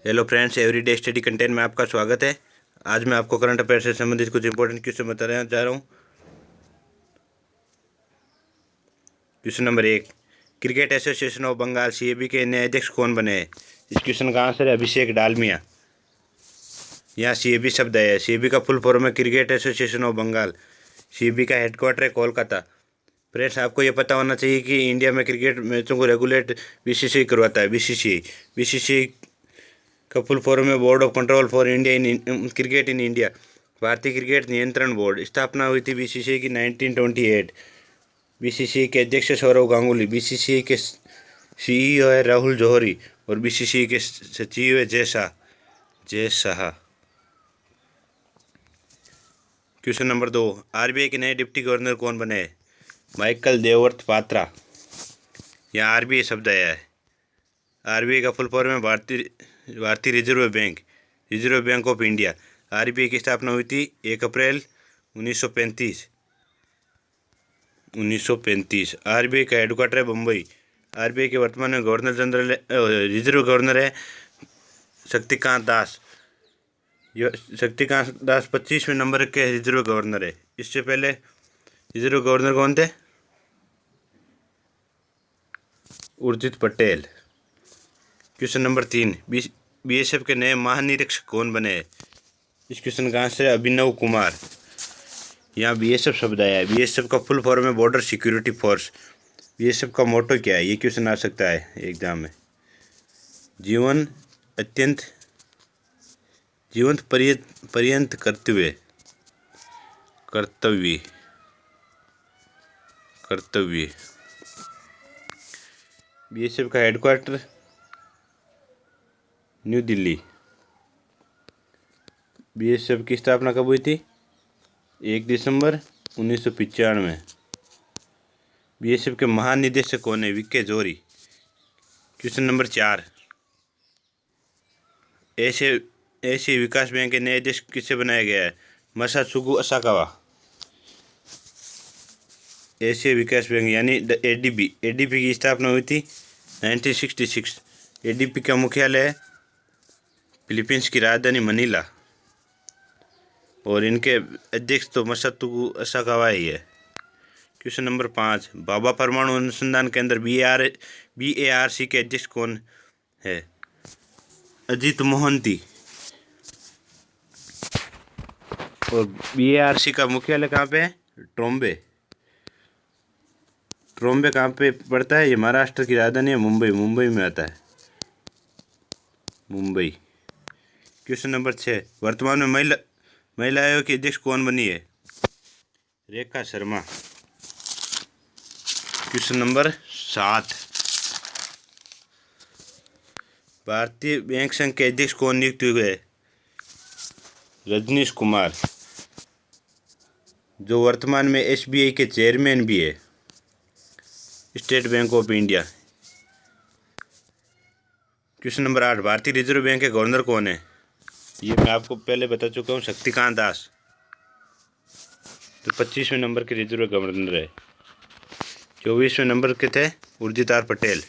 Hello friends, everyday study content में आपका स्वागत है। आज मैं आपको करंट अफेयर से संबंधित कुछ इंपॉर्टेंट क्वेश्चन बताने जा रहा हूँ। Question number 1, Cricket Association of Bengal CAB के नए अध्यक्ष कौन बने हैं? इस क्वेश्चन का आंसर है अभिषेक डालमिया। यहाँ सीएबी शब्द है, सीएबी का फुल फॉर्म है Cricket Association of Bengal. CAB का हेडक्वार्टर है कोलकाता। फ्रेंड्स, आपको ये पता होना चाहिए कि इंडिया में क्रिकेट मैचों को रेगुलेट बीसीसीआई करवाता है। बीसीसीआई का फुल फॉर्म है board of control for India in cricket in India. भारतीय क्रिकेट नियंत्रण बोर्ड। स्थापना हुई थी बीसीसीआई की 1928। बीसीसीआई के अध्यक्ष सौरव गांगुली। बीसीसीआई के सीईओ है राहुल जौहरी और बीसीसीआई के सचिव है Jay Shah. Question number 2, RBI के नए डिप्टी गवर्नर कौन बने? माइकल देवव्रत पात्रा। यहाँ आरबीआई शब्द आया है। आरबीआई का फुल फॉर्म है भारतीय reserve bank of India. RBI की स्थापना हुई थी 1 अप्रैल 1935। आरबीआई का हेडक्वार्टर है मुंबई। आरबीआई के वर्तमान में गवर्नर जनरल रिजर्व गवर्नर है शक्तिकांत दास। शक्तिकांत दास 25वें नंबर के रिजर्व गवर्नर है। इससे पहले रिजर्व गवर्नर कौन थे? Urjit Patel. Question number 3, BSF के नए महानिरीक्षक कौन बने? इस क्वेश्चन का आंसर है अभिनव कुमार। यहाँ बीएसएफ शब्द आया है। बीएसएफ का फुल फॉर्म है बॉर्डर सिक्योरिटी फोर्स। बीएसएफ का मोटो क्या है? ये क्वेश्चन आ सकता है एग्जाम में। जीवंत पर्यंत कर्तव्य। बीएसएफ का हेडक्वार्टर न्यू दिल्ली। बीएसएफ की स्थापना कब हुई थी? 1 दिसंबर 1995। बीएसएफ के महानिदेशक कौन है? वीके जौहरी। क्वेश्चन नंबर 4, एशियाई विकास बैंक के नए अध्यक्ष किसे बनाया गया है? Masatsugu Asakawa. एशियाई विकास बैंक यानी एडीबी की स्थापना हुई थी 1966। एडीबी का मुख्यालय है फिलीपींस की राजधानी मनीला और इनके अध्यक्ष तो मासात्सुगु असाकावा ही है। क्वेश्चन नंबर 5, भाभा परमाणु अनुसंधान केंद्र BARC के अध्यक्ष कौन है? अजीत मोहंती। और BARC का मुख्यालय कहाँ पे है? ट्रोम्बे कहाँ पे पड़ता है? ये महाराष्ट्र की राजधानी है मुंबई में आता है, मुंबई। क्वेश्चन नंबर 6, वर्तमान में महिला आयोग की अध्यक्ष कौन बनी है? रेखा शर्मा। क्वेश्चन नंबर 7, भारतीय बैंक संघ के अध्यक्ष कौन नियुक्त हुए? रजनीश कुमार, जो वर्तमान में SBI के चेयरमैन भी है, state bank of India. Question number 8, भारतीय रिजर्व बैंक के गवर्नर कौन है? ये मैं आपको पहले बता चुका हूँ, शक्तिकांत दास, तो 25वें नंबर के रिजर्व गवर्नर है। 24वें नंबर के थे उर्जित पटेल।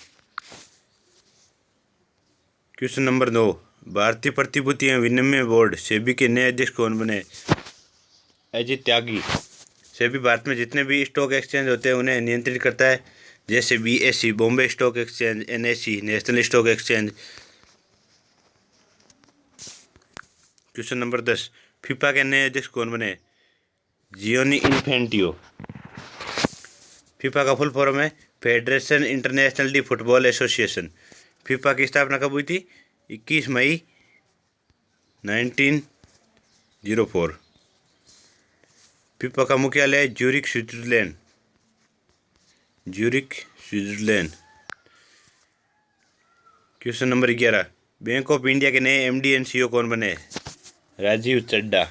क्वेश्चन नंबर 9, भारतीय प्रतिभूति एवं विनिमय बोर्ड सेबी के नए अध्यक्ष कौन बने? अजित त्यागी। सेबी भारत में जितने भी स्टॉक एक्सचेंज होते हैं उन्हें नियंत्रित करता है, जैसे BSE Bombay stock exchange, NSE national stock exchange. Question number 10, FIFA के नए अध्यक्ष कौन बने? Gionee Infantino. फीफा का फुल फॉर्म है federation international D football association. FIFA की स्थापना कब हुई थी? 21 मई 1904। फीफा का मुख्यालय है Zurich, Switzerland. Question number 11, bank of India के नए MD एंड CEO कौन बने? राजीव चड्ढा।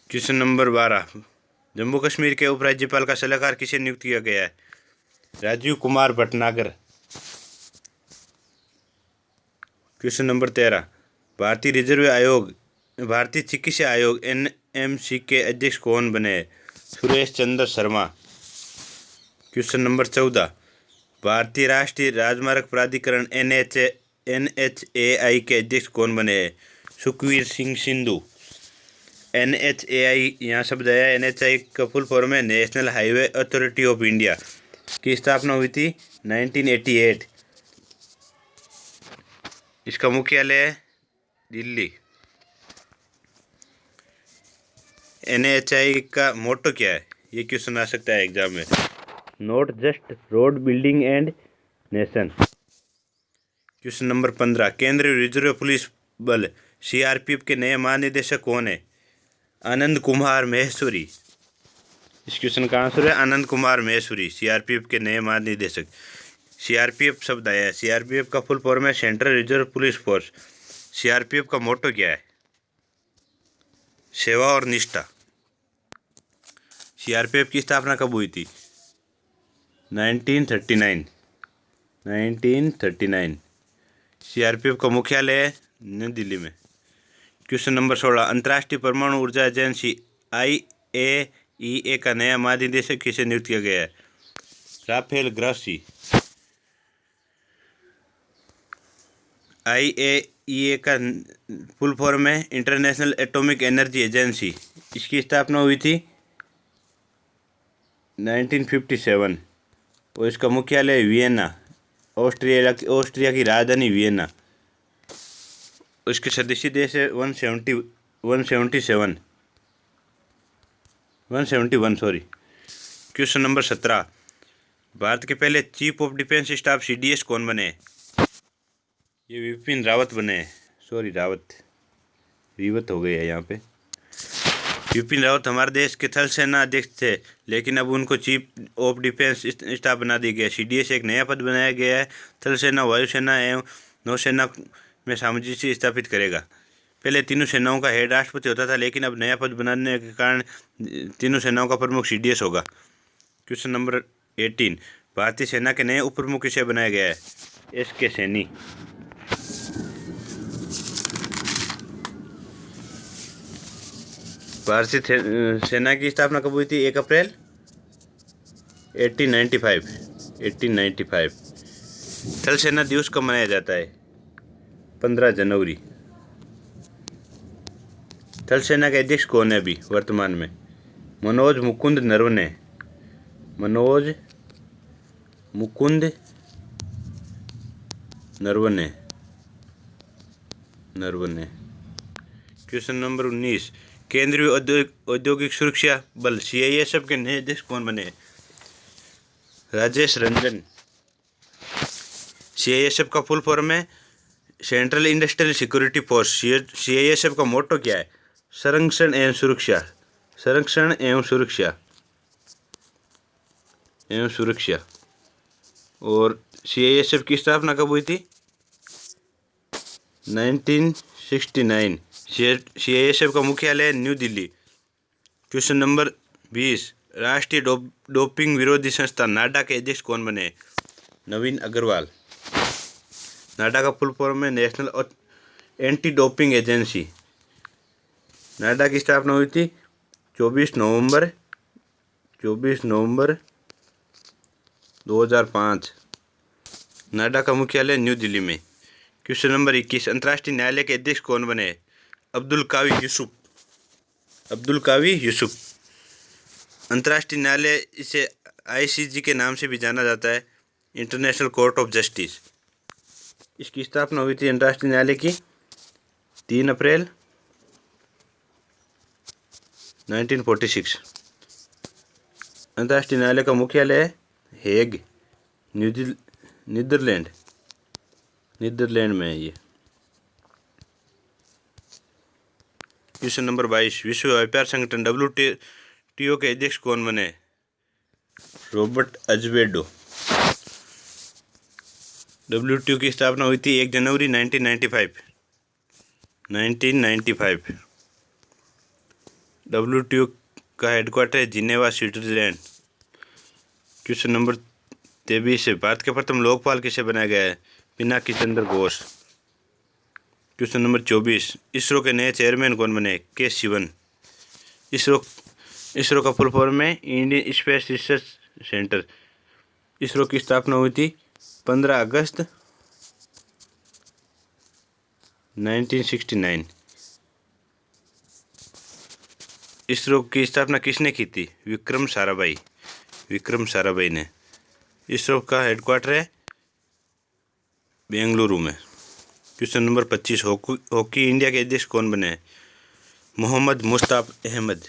क्वेश्चन नंबर 12, जम्मू कश्मीर के उपराज्यपाल का सलाहकार किसे नियुक्त किया गया है? राजीव कुमार भटनागर। क्वेश्चन नंबर 13, भारतीय चिकित्सा आयोग NMC के अध्यक्ष कौन बने? सुरेश चंद्र शर्मा। क्वेश्चन नंबर 14, भारतीय राष्ट्रीय राजमार्ग प्राधिकरण NHAI के अध्यक्ष कौन बने हैं? सुखवीर सिंह सिंधु। NHAI यहाँ शब्द है। NHAI का फुल फॉर्म है national highway authority of India की स्थापना हुई थी 1988। इसका मुख्यालय है दिल्ली। NHAI का मोटो क्या है? ये क्वेश्चन आ सकता है एग्जाम में। Not just road building and nation. Question number 15, केंद्रीय रिजर्व पुलिस बल CRPF के नए महानिदेशक कौन है? आनंद कुमार महेश्वरी। इस क्वेश्चन का आंसर है आनंद कुमार महेश्वरी, CRPF के नए महानिदेशक। CRPF शब्द आया है। CRPF का फुल फॉर्म है central reserve police force. CRPF का मोटो क्या है? सेवा और निष्ठा। CRPF की स्थापना कब हुई थी? 1939। CRPF का मुख्यालय है नई दिल्ली में। क्वेश्चन नंबर 16, अंतर्राष्ट्रीय परमाणु ऊर्जा एजेंसी IAEA का नया महानिदेशक किसे नियुक्त किया गया है? Rafael Grossi. IAEA का फुल फॉर्म है इंटरनेशनल एटॉमिक एनर्जी एजेंसी। इसकी स्थापना हुई थी 1957 और इसका मुख्यालय वियना, ऑस्ट्रिया की राजधानी वियना। उसके सदस्य देश है 171 सॉरी। क्वेश्चन नंबर 17, भारत के पहले chief of defence staff CDS कौन बने? ये विपिन रावत बने हैं। सॉरी रिवत हो गई है यहाँ पे। विपिन रावत हमारे देश के थल सेना अध्यक्ष थे, लेकिन अब उनको चीफ ऑफ डिफेंस स्टाफ बना दिया गया। CDS एक नया पद बनाया गया है। थल सेना, वायुसेना एवं नौसेना में सामंजस्य स्थापित करेगा। पहले तीनों सेनाओं का हेड राष्ट्रपति होता था, लेकिन अब नया पद बनाने के कारण तीनों सेनाओं का प्रमुख CDS होगा। क्वेश्चन नंबर 18, भारतीय सेना के नए उप प्रमुख किसे बनाया गया है? SK सैनी। भारतीय सेना की स्थापना कब हुई थी? 1 अप्रैल 1895। थल सेना दिवस कब मनाया जाता है? 15 जनवरी। थल सेना के अध्यक्ष कौन है अभी वर्तमान में? मनोज मुकुंद नरवणे। क्वेश्चन नंबर 19, केंद्रीय औद्योगिक सुरक्षा बल CISF के नए अध्यक्ष कौन बने? राजेश रंजन। CISF का फुल फॉर्म है central industrial security force. CISF का मोटो क्या है? संरक्षण एवं सुरक्षा। और CISF की स्थापना कब हुई थी? 1969। CISF का मुख्यालय न्यू दिल्ली। क्वेश्चन नंबर 20, राष्ट्रीय डोपिंग विरोधी संस्था नाडा के अध्यक्ष कौन बने? नवीन अग्रवाल। नाडा का फुल फॉर्म है नेशनल एंटी डोपिंग एजेंसी। नाडा की स्थापना हुई थी 24 नवंबर 2005। नाडा का मुख्यालय न्यू दिल्ली में। क्वेश्चन नंबर 21, अंतर्राष्ट्रीय न्यायालय के अध्यक्ष कौन बने? अब्दुल कावी यूसुफ। अंतर्राष्ट्रीय न्यायालय इसे ICJ के नाम से भी जाना जाता है, इंटरनेशनल कोर्ट ऑफ जस्टिस। इसकी स्थापना हुई थी अंतर्राष्ट्रीय न्यायालय की 3 अप्रैल 1946। अंतर्राष्ट्रीय न्यायालय का मुख्यालय है हेग, नीदरलैंड में है ये। क्वेश्चन नंबर 22, विश्व व्यापार संगठन WTO के अध्यक्ष कौन बने? रॉबर्ट अज़वेडो। WTO की स्थापना हुई थी 1 जनवरी 1995। WTO का हेडक्वार्टर है जिनेवा, स्विट्जरलैंड। क्वेश्चन नंबर 23 है, भारत के प्रथम लोकपाल किसे बनाया गया है? पिनाकी चंद्र घोष। क्वेश्चन नंबर 24, इसरो के नए चेयरमैन कौन बने? के शिवन। इसरो का फुल फॉर्म है Indian space research centre. ISRO की स्थापना हुई थी 15 अगस्त 1969। इसरो की स्थापना किसने की थी? विक्रम साराभाई। विक्रम साराभाई ने। इसरो का हेडक्वार्टर है बेंगलुरु में। क्वेश्चन नंबर 25, हॉकी इंडिया के अध्यक्ष कौन बने हैं? मोहम्मद मुश्ताक अहमद।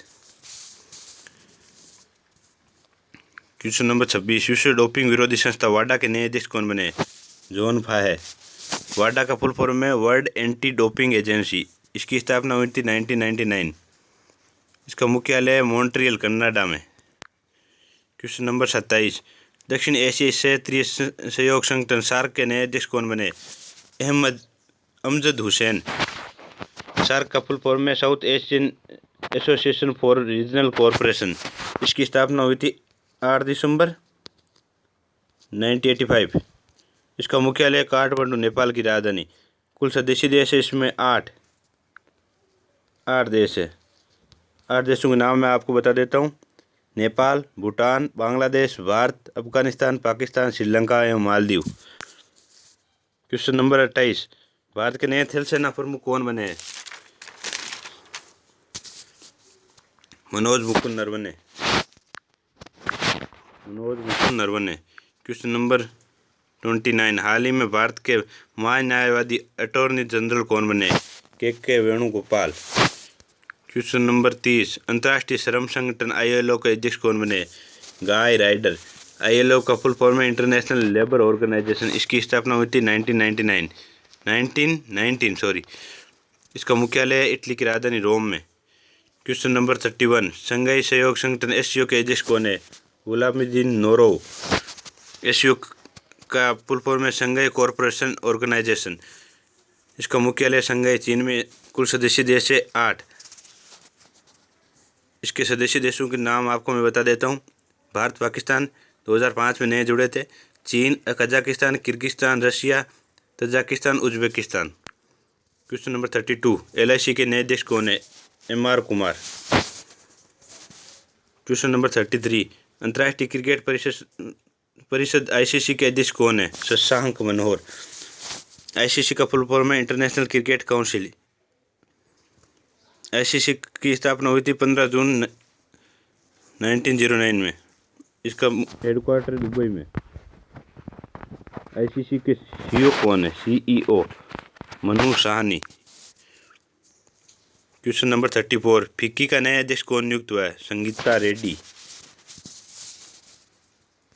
क्वेश्चन नंबर 26, विश्व डोपिंग विरोधी संस्था वाडा के नए अध्यक्ष कौन बने? जॉन फाहे। वाडा का फुल फॉर्म है वर्ल्ड एंटी डोपिंग एजेंसी। इसकी स्थापना हुई थी 1999। इसका मुख्यालय मॉन्ट्रियल कनाडा में। क्वेश्चन नंबर 27, दक्षिण एशियाई क्षेत्रीय सहयोग संगठन सार्क के नए अध्यक्ष कौन बने? अमजद हुसैन। सार्क का फुल फॉर्म है south Asian association for regional cooperation. इसकी स्थापना हुई थी 8 दिसंबर 1985। इसका मुख्यालय काठमांडू, नेपाल की राजधानी। कुल सदस्य देश है इसमें 8 देश है। 8 देशों के नाम मैं आपको बता देता हूँ। नेपाल, भूटान, बांग्लादेश, भारत, अफगानिस्तान, पाकिस्तान, श्रीलंका एवं मालदीव। क्वेश्चन नंबर 28, भारत के नए थल सेना प्रमुख कौन बने हैं? मनोज मुकुंद नरवणे। क्वेश्चन नंबर 29, हाल ही में भारत के महान्यायवादी अटॉर्नी जनरल कौन बने? के वेणुगोपाल। क्वेश्चन नंबर 30, अंतर्राष्ट्रीय श्रम संगठन ILO के अध्यक्ष कौन बने? गाय राइडर। ILO का फुल फॉर्म है इंटरनेशनल लेबर ऑर्गेनाइजेशन। इसकी स्थापना हुई थी 1919। इसका मुख्यालय है इटली की राजधानी रोम में। क्वेश्चन नंबर 31, संघाई सहयोग संगठन SCO के अध्यक्ष कौन है? गुलामुद्दीन नोरोव। SCO का फुल फॉर्म है संघाई कॉरपोरेशन ऑर्गेनाइजेशन। इसका मुख्यालय संघाई चीन में। कुल सदस्य देश है 8। इसके सदस्य देशों के नाम आपको मैं बता देता हूँ। भारत, पाकिस्तान 2005 में नए जुड़े थे। चीन, Kazakhstan, Kyrgyzstan, Russia, Tajikistan, Uzbekistan. Question number 32, LIC के नए अध्यक्ष कौन है? MR कुमार। क्वेश्चन नंबर 33, अंतर्राष्ट्रीय क्रिकेट परिषद ICC के अध्यक्ष कौन है? शशांक मनोहर। ICC का फुल फॉर्म है इंटरनेशनल क्रिकेट काउंसिल। ICC की स्थापना हुई थी 15 जून 1909 में। इसका हेडक्वार्टर दुबई में। ICC के CEO कौन है? CEO Manu Sahni. Question number 34, FICCI का नया अध्यक्ष कौन नियुक्त हुआ है? संगीता रेड्डी।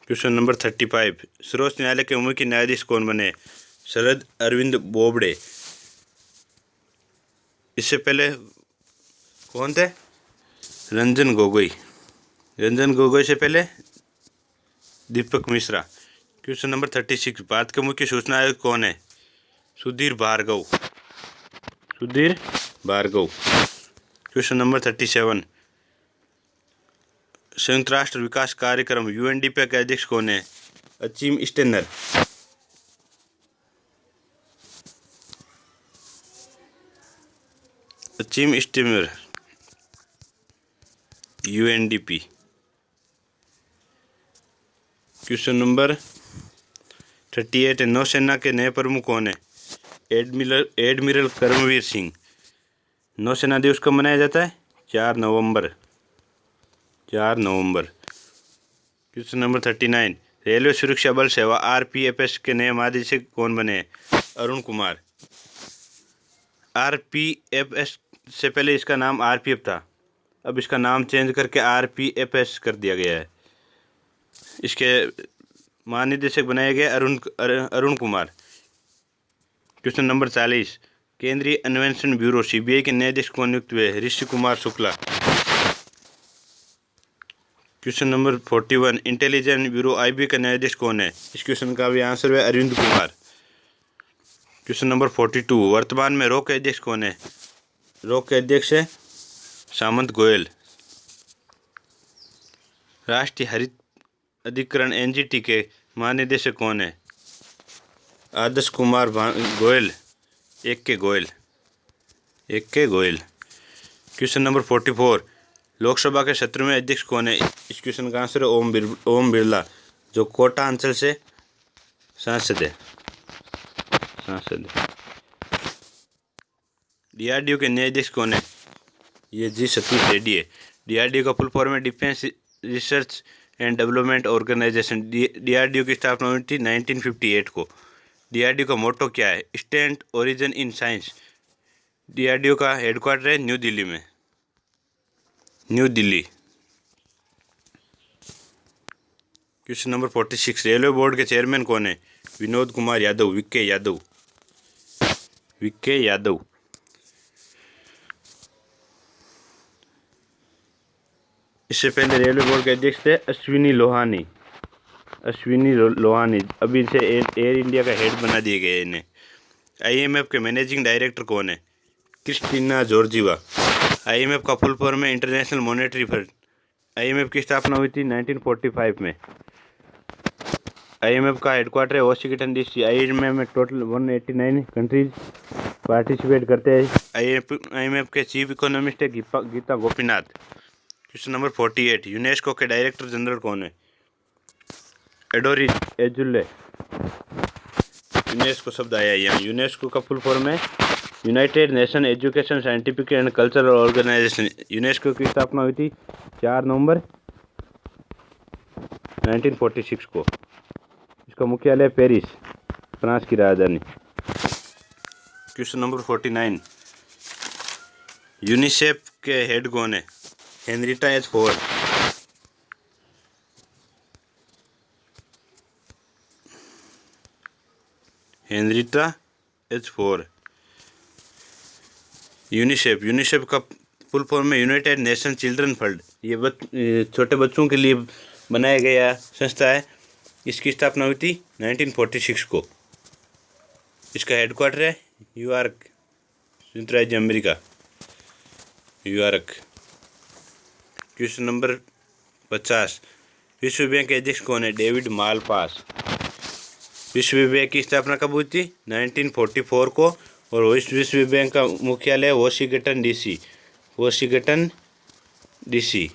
क्वेश्चन नंबर 35, सर्वोच्च न्यायालय के मुख्य न्यायाधीश कौन बने? शरद अरविंद बोबडे। इससे पहले कौन थे? रंजन गोगोई से पहले दीपक मिश्रा। क्वेश्चन नंबर 36, भारत के मुख्य सूचना आयुक्त कौन है? सुधीर भार्गव। क्वेश्चन नंबर 37, संयुक्त राष्ट्र विकास कार्यक्रम UNDP के अध्यक्ष कौन है? Achim Steiner. UNDP। Question number 38, नौसेना के नए प्रमुख कौन है? एडमिरल करमवीर सिंह। नौसेना दिवस कब मनाया जाता है? 4 नवंबर। क्वेश्चन नंबर 39, रेलवे सुरक्षा बल सेवा RPFS के नए महानिदेशक कौन बने? अरुण कुमार। RPFS से पहले इसका नाम RPF था। अब इसका नाम चेंज करके RPFS कर दिया गया है। इसके महानिदेशक बनाए गए अरुण कुमार। क्वेश्चन नंबर 40, केंद्रीय अन्वेषण ब्यूरो CBI के नए अध्यक्ष कौन नियुक्त हुए? Rishi Kumar Shukla. Question number 41, Intelligence Bureau IB का नया अध्यक्ष कौन है? इस क्वेश्चन का भी आंसर है अरविंद कुमार। क्वेश्चन नंबर 42, वर्तमान में रॉ के अध्यक्ष कौन है? रॉ के अध्यक्ष है सामंत गोयल। राष्ट्रीय हरित अधिकरण NGT के महानिदेशक कौन है? आदर्श कुमार गोयल। एक के गोयल। क्वेश्चन नंबर 44, लोकसभा के 17वें अध्यक्ष कौन है? इस क्वेश्चन का आंसर है ओम बिरला, जो कोटा अंचल से सांसद है। डीआरडीओ के नए अध्यक्ष कौन है? ये जी सतीश रेड्डी है। डीआरडीओ का फुल फॉर्म है Defence Research and Development Organisation. DRDO की स्थापना हुई थी 1958 को। डीआरडीओ का मोटो क्या है? Stand origin in science. DRDO का हेडक्वार्टर है न्यू दिल्ली में, new Delhi. Question number 46, railway board के चेयरमैन कौन है? विनोद कुमार यादव, विके यादव, विके यादव। इससे पहले रेलवे बोर्ड के अध्यक्ष थे अश्विनी लोहानी, अश्विनी लोहानी। अभी से एयर इंडिया का हेड बना दिए गए इन्हें। आईएमएफ के मैनेजिंग डायरेक्टर कौन है? Kristina Georgieva. आईएमएफ का फुल फॉर्म है इंटरनेशनल मॉनेटरी फंड। आईएमएफ की स्थापना हुई थी 1945 में। आईएमएफ का हेडक्वार्टर है वॉशिंगटन डीसी। आईएमएफ में टोटल 189 कंट्रीज पार्टिसिपेट करते हैं। आईएमएफ के चीफ इकोनॉमिस्ट है Gita Gopinath. Question number 48, UNESCO के डायरेक्टर जनरल कौन है? एडोरी एजुले। यूनेस्को शब्द आया यहाँ। यूनेस्को का फुल फॉर्म है United Nation Education Scientific and Cultural Organisation. UNESCO की स्थापना हुई थी 4 नवंबर 1946 को। इसका मुख्यालय पेरिस, फ्रांस की राजधानी। क्वेश्चन नंबर 49, यूनिसेफ के हेड कौन है? Henrietta H Ford. Henrietta H Ford. UNICEF का फुल फॉर्म है यूनाइटेड नेशन चिल्ड्रन फंड। ये छोटे बच्चों के लिए बनाया गया संस्था है। इसकी स्थापना हुई थी 1946 को। इसका हेडक्वार्टर है न्यूयॉर्क, संयुक्त राज्य अमेरिका, न्यूयॉर्क। क्वेश्चन नंबर 50, विश्व बैंक के अध्यक्ष कौन है? David Malpass. विश्व बैंक की स्थापना कब हुई थी? 1944 को। और विश्व बैंक का मुख्यालय वॉशिंगटन डीसी, वॉशिंगटन डीसी।